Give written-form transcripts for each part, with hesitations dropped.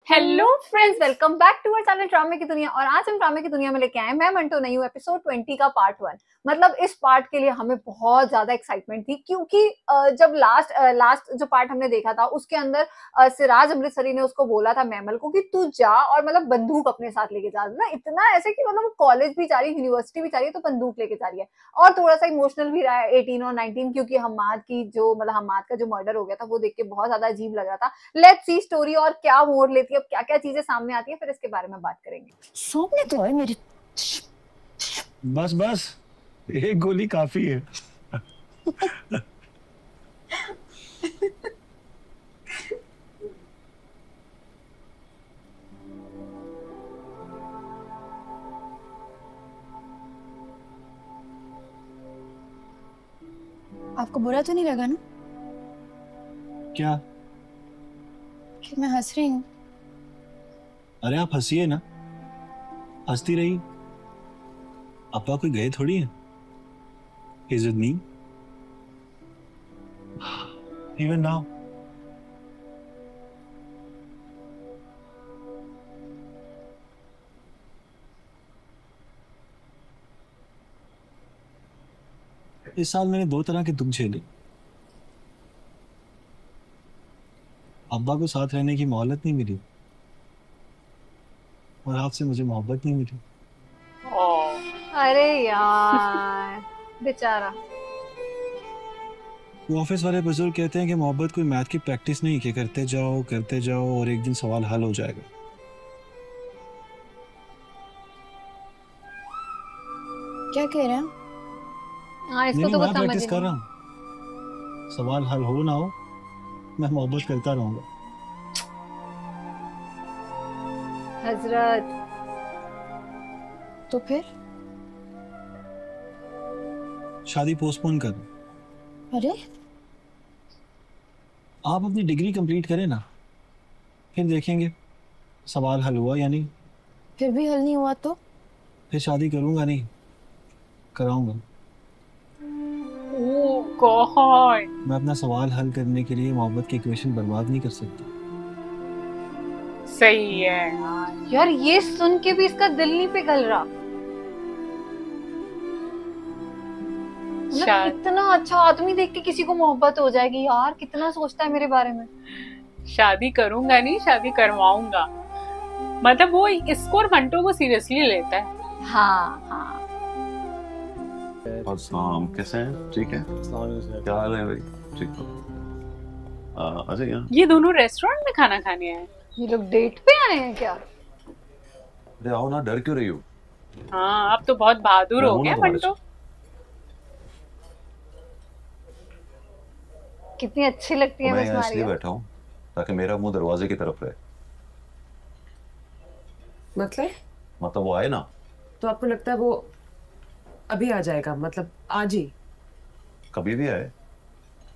Hello friends, welcome back to our channel ड्रामे की दुनिया। और आज हम ड्रामे की दुनिया में लेके आए, मैं मंटो नहीं हूँ, एपिसोड 20 का पार्ट 1। मतलब इस पार्ट के लिए हमें बहुत ज्यादा एक्साइटमेंट थी, क्योंकि जब लास्ट जो पार्ट हमने देखा था उसके अंदर सिराज अमृतसरी ने उसको बोला था मैमल को कि तू जा और मतलब बंदूक अपने साथ लेके जा ना, इतना ऐसे कि मतलब वो कॉलेज भी जा रही है, यूनिवर्सिटी भी जा रही है, तो बंदूक लेके जा रही है। और थोड़ा सा इमोशनल भी रहा है 18 और 19, क्योंकि हम्माद का जो मर्डर हो गया था वो देख के बहुत ज्यादा अजीब लग रहा था। लेट्स सी स्टोरी और क्या मोड़ लेती है, अब क्या क्या चीजें सामने आती है, फिर इसके बारे में बात करेंगे। सामने तो है मेरे। बस बस एक गोली काफी है। आपको बुरा तो नहीं लगा ना क्या? कि मैं हंस रही हूँ? अरे आप हंसिए ना, हंसती रही। अपा कोई गए थोड़ी है। Is it me? Even now. इस साल मैंने 2 तरह के दुख झेले। अब्बा को साथ रहने की मोहलत नहीं मिली और आपसे मुझे मोहब्बत नहीं मिली। अरे यार बेचारा। वो ऑफिस वाले बुजुर्ग कहते हैं कि मोहब्बत कोई मैथ की प्रैक्टिस नहीं, कि करते जाओ और एक दिन सवाल हल हो जाएगा। क्या कह रहे हैं? हाँ, इसको नहीं तो कुछ मैं समझ प्रैक्टिस ही कर नहीं। रहा हूँ। सवाल हल हो ना हो, मैं मोहब्बत करता रहूंगा। हजरत। तो फिर? शादी पोस्टपोन कर दो। अरे आप अपनी डिग्री कंप्लीट करें ना, फिर देखेंगे सवाल हल हुआ या नहीं। फिर भी हल नहीं हुआ तो? फिर शादी करूंगा नहीं, कराऊंगा। ओह गॉड। मैं अपना सवाल हल करने के लिए मोहब्बत की इक्वेशन बर्बाद नहीं कर सकता। सही है यार। यार ये सुन के भी इसका दिल नहीं पिघल रहा। मतलब इतना अच्छा आदमी देख के किसी को मोहब्बत हो जाएगी यार, कितना सोचता है मेरे बारे में। शादी करूंगा नहीं, शादी करवाऊंगा। मतलब वो इसको और मंटो को सीरियसली लेता है। हाँ हाँ। और शाम कैसे हैं? ठीक है, क्या हाल है भाई? ठीक हो? अच्छा यहाँ ये दोनों रेस्टोरेंट में खाना खाने आए। ये लोग डेट पे आए हैं क्या? अरे आओ ना, डर क्यों रही हो? हाँ, अब तो बहुत बहादुर मैं हो हूं ना गया तुम्हारे मंटो। साथ। कितनी अच्छी लगती तो है मैं मिस यहाँ इसलिए मारिया। बैठा हूँ ताकि मेरा मुंह दरवाजे की तरफ रहे। मतलब वो आए ना। तो आपको लगता है वो अभी आ जाएगा? मतलब आज ही? कभी भी आए।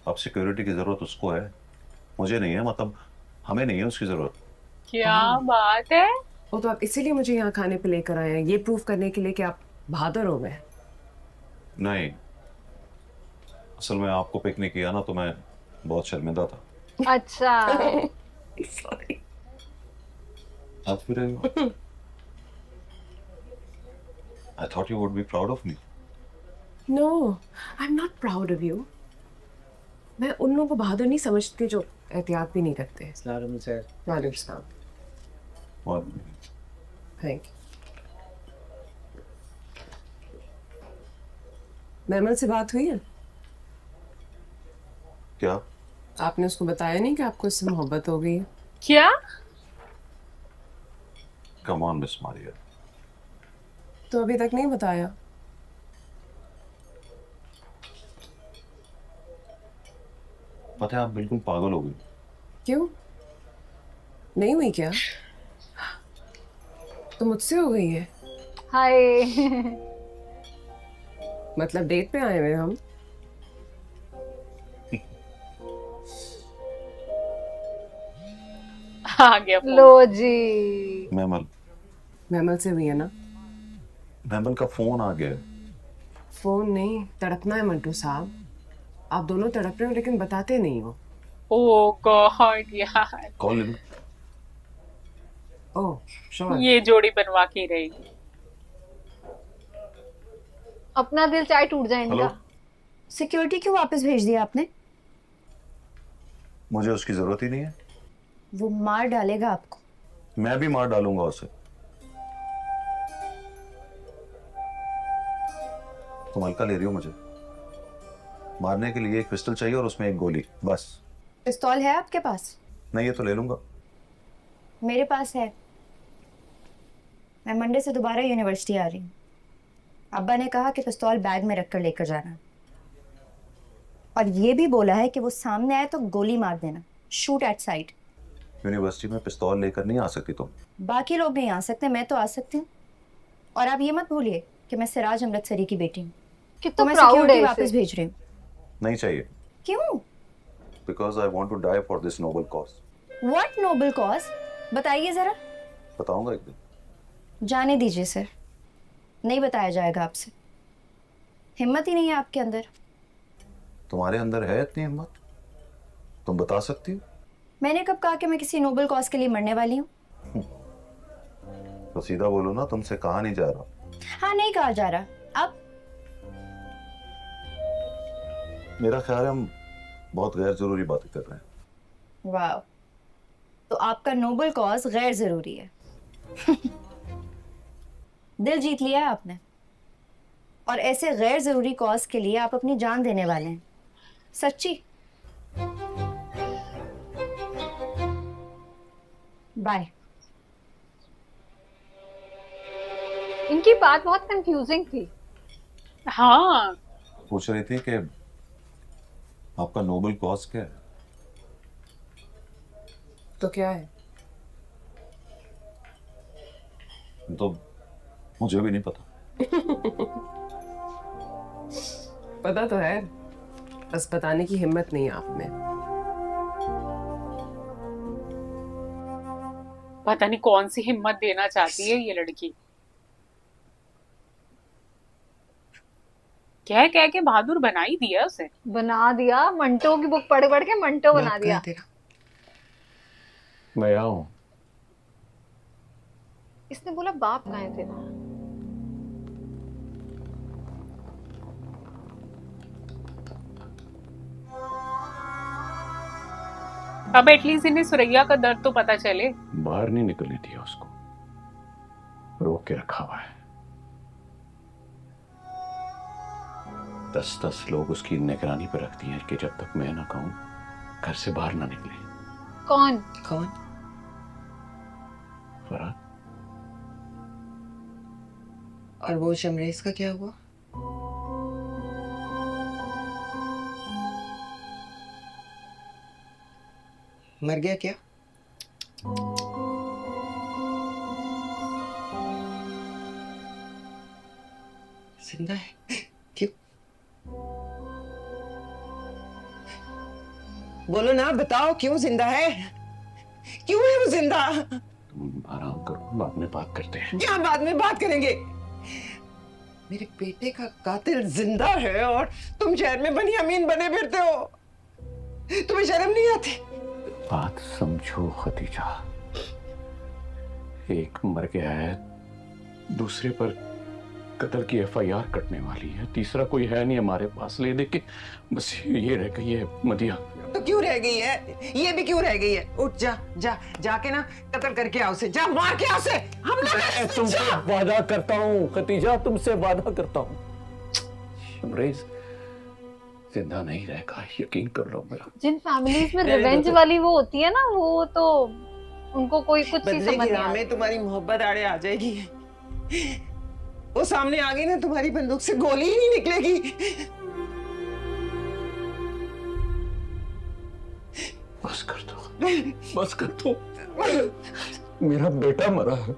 अब सिक्योरिटी की जरूरत उसको है, मुझे नहीं है। मतलब हमें नहीं है उसकी जरूरत। क्या बात है। वो तो आप इसीलिए मुझे यहाँ खाने पे लेकर आए हैं, ये प्रूफ करने के लिए कि आप बहादुर हो गए? नहीं, असल में आपको पिक नहीं किया ना, तो मैं बहुत शर्मिंदा था। अच्छा। सॉरी। आप भी रहे हो। I thought you would be proud of me. No, I am not proud of you. मैं उन लोगों को बहादुर नहीं समझती जो एहतियात भी नहीं करते। वालेकुम सलाम। और थैंक यू। मैमल से बात हुई है? क्या? आपने उसको बताया नहीं कि आपको इससे मोहब्बत हो गई है? क्या? Come on miss Maria. तो अभी तक नहीं बताया? पता है आप बिल्कुल पागल हो गई। क्यों? नहीं हुई क्या? तो मुझसे हो गई है? हाय। मतलब डेट पे आए हुए हम? आ गया फोन। लो जी। मैमल से हुई है ना? मैमल का फोन आ गया। फोन नहीं, तड़पना है मंटू साहब। आप दोनों तड़प रहे हो लेकिन बताते नहीं हो। ओह गॉड यार। कॉल ले लो। Oh sure. ये जोड़ी बनवा के रहेगी। अपना दिल चाहे टूट जाए इनका। हेलो। सिक्योरिटी क्यों वापस भेज दिया आपने? मुझे उसकी जरूरत ही नहीं है। वो मार डालेगा आपको। मैं भी मार डालूंगा उसे। तुम हल्का ले रही हो मुझे। मारने के लिए एक पिस्टल चाहिए और उसमें एक गोली, बस। पिस्तौल है आपके पास? नहीं, ये तो ले लूंगा। मेरे पास है। मैं मंडे से दोबारा यूनिवर्सिटी आ रही हूँ। अब्बा ने कहा कि पिस्तौल बैग में रखकर लेकर जाना, और ये भी बोला है कि वो सामने आए तो गोली मार देना, शूट एट साइट। यूनिवर्सिटी में पिस्तौल लेकर नहीं आ सकती तुम। बाकी लोग नहीं आ सकते, मैं तो आ सकती हूँ। और आप ये मत भूलिए कि मैं सिराज अमृतसरी की बेटी हूँ। तो कितना मैं प्राउड सिक्योरिटी है वापस इसे। भेज रही हूँ। नहीं चाहिए। क्यों? Because I want to die for this noble cause. What noble cause? बताइए जरा। बताऊंगा एक दिन। जाने दीजिए सर, नहीं बताया जाएगा आपसे। हिम्मत ही नहीं है आपके अंदर। तुम्हारे अंदर है इतनी हिम्मत? तुम बता सकती हो? मैंने कब कहा कि मैं किसी नोबल कॉज के लिए मरने वाली हूँ? तो सीधा बोलो ना, तुमसे कहा नहीं जा रहा। हाँ, नहीं कहा जा रहा। अब मेरा ख्याल है हम बहुत गैर जरूरी बातें कर रहे हैं। वाह, तो आपका नोबल कॉज गैर जरूरी है। दिल जीत लिया है आपने, और ऐसे गैर जरूरी कॉज के लिए आप अपनी जान देने वाले हैं। सच्ची? बाय। इनकी बात बहुत कंफ्यूजिंग थी। हाँ, पूछ रही थी कि आपका नोबल कॉज क्या है? तो क्या है? तो मुझे भी नहीं पता। पता तो है, बस बताने की हिम्मत नहीं है आप में। पता नहीं कौन सी हिम्मत देना चाहती है ये लड़की। कह कह के बहादुर बना ही दिया उसे। बना दिया, मंटो की बुक पढ़ पढ़ के मंटो बना दिया। मैं आऊं। इसने बोला बाप कहाँ है तेरा? अब एटलीस्ट इन्हें सुरैया का दर्द तो पता चले। बाहर नहीं निकलने दिया उसको, रोक के रखा हुआ है। 10-10 लोग उसकी निगरानी पर रखती हैं कि जब तक मैं ना कहूं घर से बाहर ना निकले। कौन? कौन? फरहाद। और वो शमरेज का क्या हुआ? मर गया क्या? जिंदा है? क्यों? बोलो ना, बताओ क्यों जिंदा है? क्यों है वो जिंदा? तुम आराम करो, बाद में बात करते हैं। क्या बाद में बात करेंगे? मेरे बेटे का कातिल जिंदा है और तुम शहर में बनी अमीन बने फिरते हो। तुम्हें शर्म नहीं आती? बात समझो खदीजा, एक मर गया है, दूसरे पर कत्ल की FIR कटने वाली है, तीसरा कोई है नहीं हमारे पास ले दे के। बस ये रह गई है मदिया। तो क्यों रह गई है? ये भी क्यों रह गई है? उठ जा, जाके ना कत्ल करके आओ उसे, जा मार के आओ उसे। हम लोग तुमसे वादा करता हूँ खदीजा, तुमसे वादा करता हूँ। शमरेज जिंदा नहीं रहेगा, यकीन कर लो मेरा। जिन फैमिलीज में रिवेंज वाली वो होती है ना, वो तो उनको कोई कुछ चीज समझ नहीं आती। तुम्हारी मोहब्बत आड़े आ जाएगी। वो सामने आ गई ना, तुम्हारी बंदूक से गोली ही नहीं निकलेगी। बस कर दो, बस कर दो। मेरा बेटा मरा है,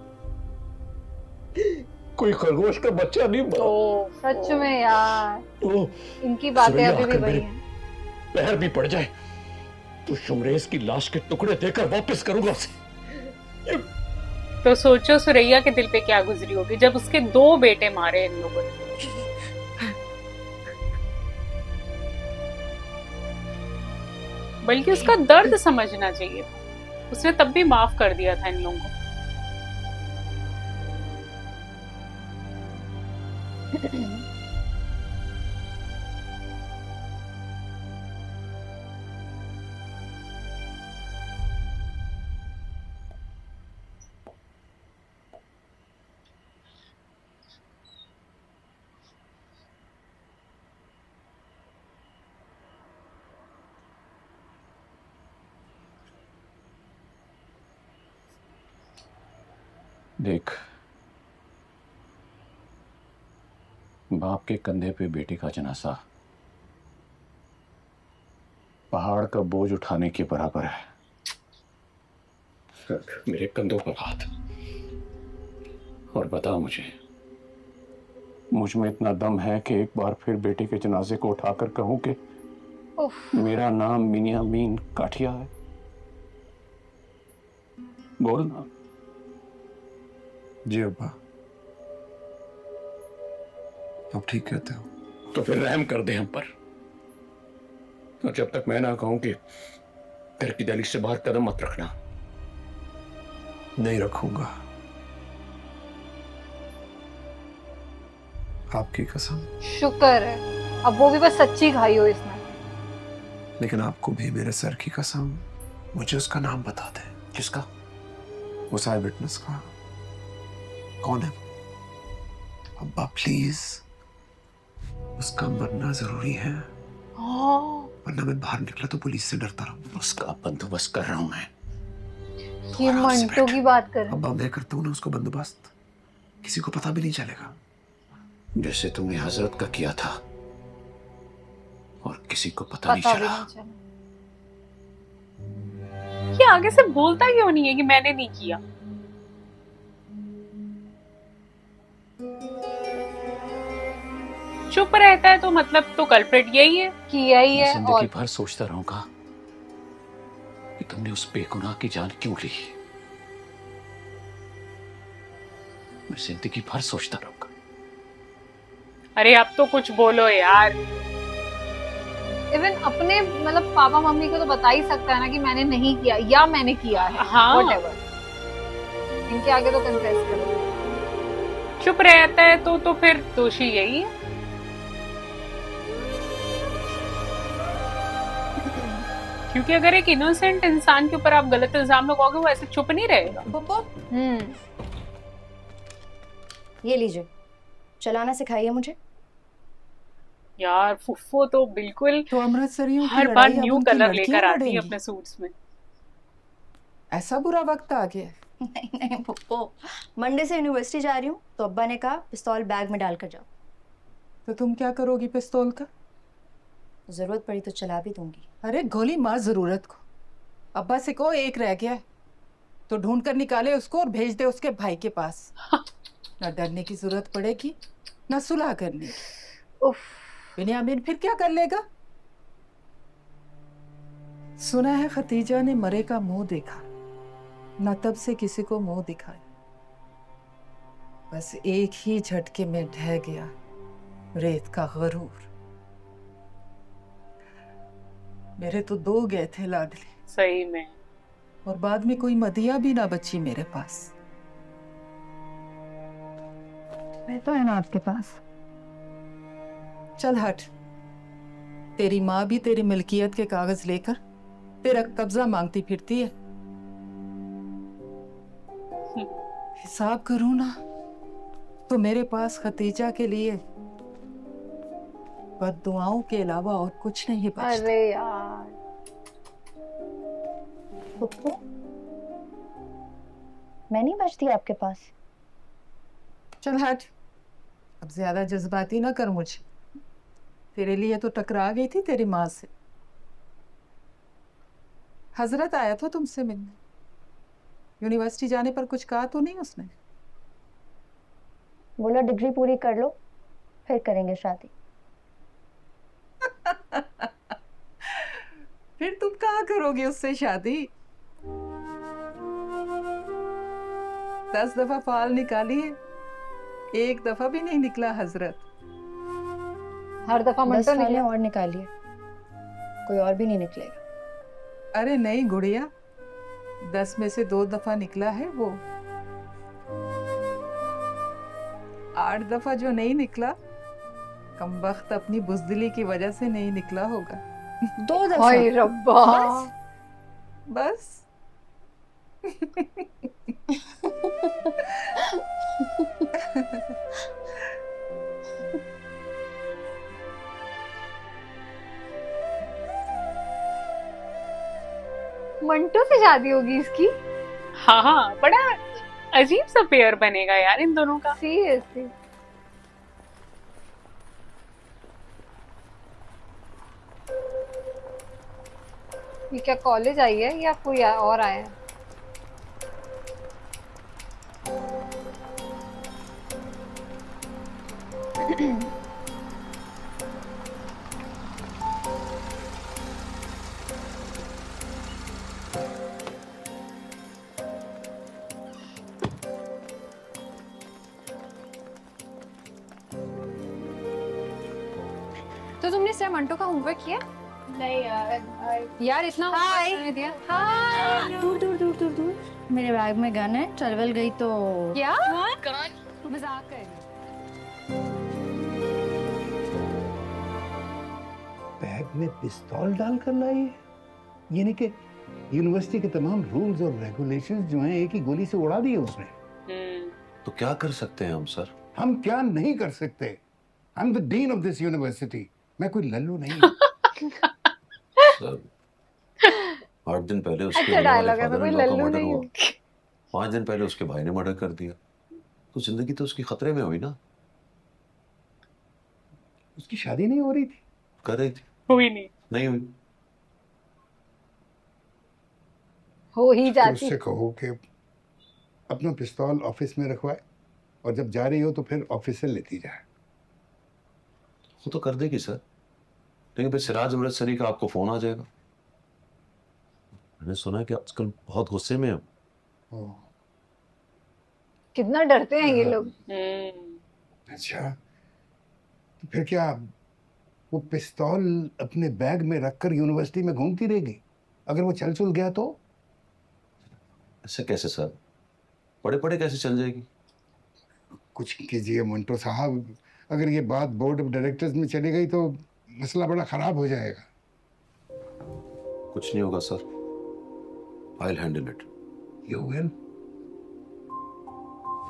कोई खरगोश का बच्चा नहीं मरा। ओ सच में यार, ओ, इनकी बातें सुरैया अभी भी आकर वही मेरे हैं। पैर भी पड़ जाए तो शमरेज की लाश के टुकड़े देकर वापस करूंगा उसे। तो सोचो सुरैया के दिल पे क्या गुजरी होगी जब उसके 2 बेटे मारे इन लोगों ने। बल्कि उसका दर्द समझना चाहिए था, उसने तब भी माफ कर दिया था इन लोगों को। देख, बाप के कंधे पे बेटे का जनाजा पहाड़ का बोझ उठाने के बराबर है। रख मेरे कंधों पर हाथ और बता मुझ में इतना दम है कि एक बार फिर बेटे के जनाजे को उठाकर कहूं कि मेरा नाम मियां अमीन काठिया है। बोल ना। जी अब्बा, आप ठीक कहते हो। तो फिर रहम कर दे हम पर, और जब तक मैं ना कहूं कि घर की दहलीज से बाहर कदम मत रखना। नहीं रखूंगा, आपकी कसम। शुक्र है, अब वो भी बस सच्ची खाई हो इसने। लेकिन आपको भी मेरे सर की कसम, मुझे उसका नाम बता दे। किसका? वो साइड विटनेस का कौन है? अब्बा प्लीज, उसका मरना जरूरी है, वरना मैं बाहर निकला तो पुलिस से डरता रहूं। उसका बंदोबस्त कर रहा हूं मैं। ये मंटो की बात कर। अब्बा मैं करता हूं ना उसको बंदोबस्त, किसी को पता भी नहीं चलेगा। जैसे तुमने हजरत का किया था और किसी को पता नहीं चला। ये आगे से बोलता क्यों नहीं है कि मैंने नहीं किया? चुप रहता है तो मतलब तो कल्प्रिट यही है, किया ही है। जिंदगी भर सोचता रहूंगा कि तुमने उस बेगुनाह की जान क्यों ली। मैं जिंदगी भर सोचता रहूंगा। अरे अब तो कुछ बोलो यार। इवन अपने मतलब पापा मम्मी को तो बता ही सकता है ना कि मैंने नहीं किया या मैंने किया है। हाँ, व्हाटएवर। इनके आगे तो कन्फेस करो। चुप रहता है तो फिर दोषी यही है। क्योंकि अगर एक इनोसेंट इंसान के ऊपर आप गलत इल्जाम लगाओगे वो ऐसे चुप नहीं रहेगा। ये लीजिए, चलाना सिखाइए मुझे। यार फुफ्फो तो बिल्कुल तो अमृतसरियों की हर बार लड़ाई अब न्यू उनकी कलर लड़कियां लेकर आती है लड़ेंगी। अपने सूट्स में। ऐसा बुरा वक्त आ गया है। नहीं नहीं पप्पो, मंडे से यूनिवर्सिटी जा रही हूँ तो अब्बा ने कहा पिस्तौल बैग में डालकर जाओ। तो तुम क्या करोगी पिस्तौल का? जरूरत पड़ी तो चला भी दूंगी। अरे गोली मार जरूरत को। अब्बा से कहो एक रह गया है तो ढूंढ कर निकाले उसको और भेज दे उसके भाई के पास। ना डरने की जरूरत पड़ेगी ना सुलह करने की। बिन्यामीन फिर क्या कर लेगा? सुना है खतीजा ने मरे का मुंह देखा, ना तब से किसी को मुंह दिखाया। बस एक ही झटके में ढह गया रेत का गरूर। मेरे तो 2 गए थे लाडले, सही में। और बाद में कोई मदिया भी ना बची मेरे पास। मैं तो है ना आपके पास। चल हट, तेरी माँ भी तेरी मिल्कियत के कागज लेकर तेरा कब्जा मांगती फिरती है। हिसाब करूं ना तो मेरे पास खतीजा के लिए बद्दुआओं के अलावा और कुछ नहीं बचता। अरे यार पप्पू, मैं नहीं बचती आपके पास। चल हट, अब ज्यादा जज्बाती ना कर मुझे। तेरे लिए तो टकरा गई थी तेरी माँ से। हजरत आया था तुमसे मिलने, यूनिवर्सिटी जाने पर कुछ कहा तो नहीं उसने? बोला डिग्री पूरी कर लो फिर करेंगे शादी। फिर तुम कहाँ करोगे उससे शादी? 10 दफा फाल निकाली है, एक दफा भी नहीं निकला हजरत। हर दफा 10 मंटो फालें निकले। और निकालिए, कोई और भी नहीं निकलेगा। अरे नहीं गुड़िया, 10 में से 2 दफा निकला है वो। 8 दफा जो नहीं निकला, कमबख्त अपनी बुज़दिली की वजह से नहीं निकला होगा। 2 दफा। हाय रब्बा। बस मंटो से शादी होगी इसकी? हाँ हाँ, बड़ा अजीब सा पेयर बनेगा यार इन दोनों का। सीरियसली। ये क्या कॉलेज आई है या कोई और आया है? तो तुमने सर मंटो का होमवर्क किया? नहीं यार इतना हाय। होमवर्क दिया। दूर दूर दूर दूर दूर। मेरे बैग में गन है, ट्रैवल गई तो क्या? मजाक कर रही हो? बैग में पिस्तौल डालकर लाई है, यानी कि यूनिवर्सिटी के तमाम रूल्स और रेगुलेशंस जो हैं एक ही गोली से उड़ा दिए उसने। तो क्या कर सकते हैं हम सर? हम क्या नहीं कर सकते? I am the dean of this university. मैं कोई लल्लू नहीं हूँ। सर 8 दिन पहले उसके अच्छा होने वाले डायलॉग है, मैं कोई father-in-law का लल्लू मर्डर नहीं हुआ। हूँ। 5 दिन पहले उसके भाई ने मर्डर कर दिया, तो जिंदगी तो उसकी खतरे में हुई ना। उसकी शादी नहीं हो रही थी? कर रही थी, हुई नहीं। नहीं हुई। हो ही तो जाती। उससे कहो कि अपना पिस्तौल ऑफिस में रखवाए और जब जा रही हो तो फिर ऑफिस से लेती जाए। वो तो कर देगी सर, लेकिन फिर सिराज अमृतसरी का आपको फोन आ जाएगा। मैंने सुना है कि आजकल बहुत गुस्से में है। ओह, कितना डरते हैं ये लोग। अच्छा, तो फिर क्या वो पिस्तौल अपने बैग में रखकर यूनिवर्सिटी में घूमती रहेगी? अगर वो चल चुल गया तो? ऐसे कैसे सर, पड़े पड़े कैसे चल जाएगी? कुछ कीजिए मंटो साहब, अगर ये बात बोर्ड ऑफ डायरेक्टर्स में चली गई तो मसला बड़ा खराब हो जाएगा। कुछ नहीं होगा sir, I will handle it. You will?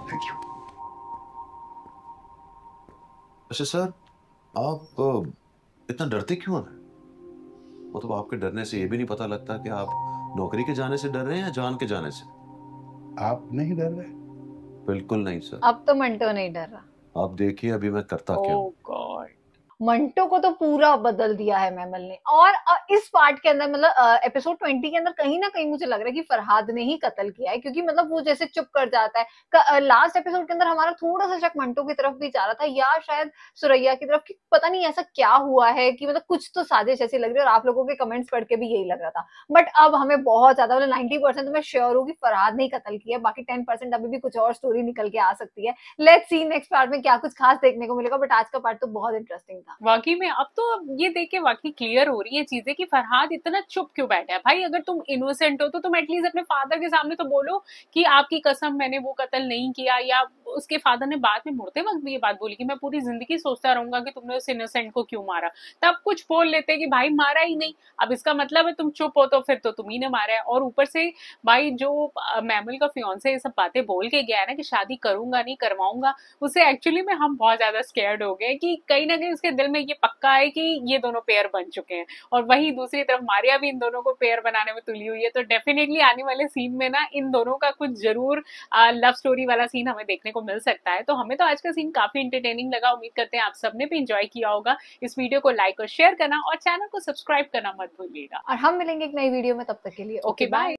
Thank you. अच्छा सर, आप इतना डरते क्यों हैं? मतलब आपके डरने से ये भी नहीं पता लगता कि आप नौकरी के जाने से डर रहे हैं या जान के जाने से? आप नहीं डर रहे? बिल्कुल नहीं सर। अब तो मंटो नहीं डर रहा। आप देखिए अभी मैं करता क्या हूं। ओह गॉड। मंटो को तो पूरा बदल दिया है मैमल ने। और इस पार्ट के अंदर मतलब एपिसोड 20 के अंदर कहीं ना कहीं मुझे लग रहा है कि फरहाद ने ही कत्ल किया है, क्योंकि मतलब वो जैसे चुप कर जाता है। लास्ट एपिसोड के अंदर हमारा थोड़ा सा शक मंटो की तरफ भी जा रहा था या शायद सुरैया की तरफ, कि पता नहीं ऐसा क्या हुआ है कि मतलब कुछ तो साजिश ऐसी लग रही है। और आप लोगों के कमेंट्स पढ़ के भी यही लग रहा था। बट अब हमें बहुत ज्यादा मतलब 90% तो मैं श्योर हूँ कि फरहाद ने ही कत्ल किया है। बाकी 10% अभी भी कुछ और स्टोरी निकल के आ सकती है। लेट्स सी नेक्स्ट पार्ट में क्या कुछ खास देखने को मिलेगा। बट आज का पार्ट तो बहुत इंटरेस्टिंग था वाकई में। अब ये देख के वाकई क्लियर हो रही है चीजें कि फरहाद इतना चुप क्यों बैठा है। भाई अगर तुम इनोसेंट हो तो तुम एटलीस्ट अपने फादर के सामने तो बोलो कि आपकी कसम मैंने वो कत्ल नहीं किया। या उसके फादर ने बाद में मुड़ते वक्त भी ये बात बोली कि मैं पूरी जिंदगी सोचता रहूंगा कि तुमने उस इनोसेंट को क्यों मारा। तब कुछ बोल लेते कि भाई मारा ही नहीं। अब इसका मतलब है तुम चुप हो तो फिर तो तुम ही ने मारा है। और ऊपर से भाई जो मैमल का फियांसे ये सब बातें बोल के गया है ना कि शादी करूंगा नहीं करवाऊंगा, उससे एक्चुअली में हम बहुत ज्यादा स्कैर्ड हो गए कि कहीं ना कहीं उसके दिल में ये पक्का है कि ये दोनों पेयर बन चुके हैं। और वही दूसरी तरफ मारिया भी इन दोनों को पेयर बनाने में तुली हुई है। तो डेफिनेटली आने वाले सीन में ना इन दोनों का कुछ जरूर लव स्टोरी वाला सीन हमें देखने को मिल सकता है। तो हमें तो आज का सीन काफी इंटरटेनिंग लगा। उम्मीद करते हैं आप सबने भी इंजॉय किया होगा। इस वीडियो को लाइक और शेयर करना और चैनल को सब्सक्राइब करना मत भूलिएगा। और हम मिलेंगे एक नई वीडियो में। तब तक के लिए ओके बाय।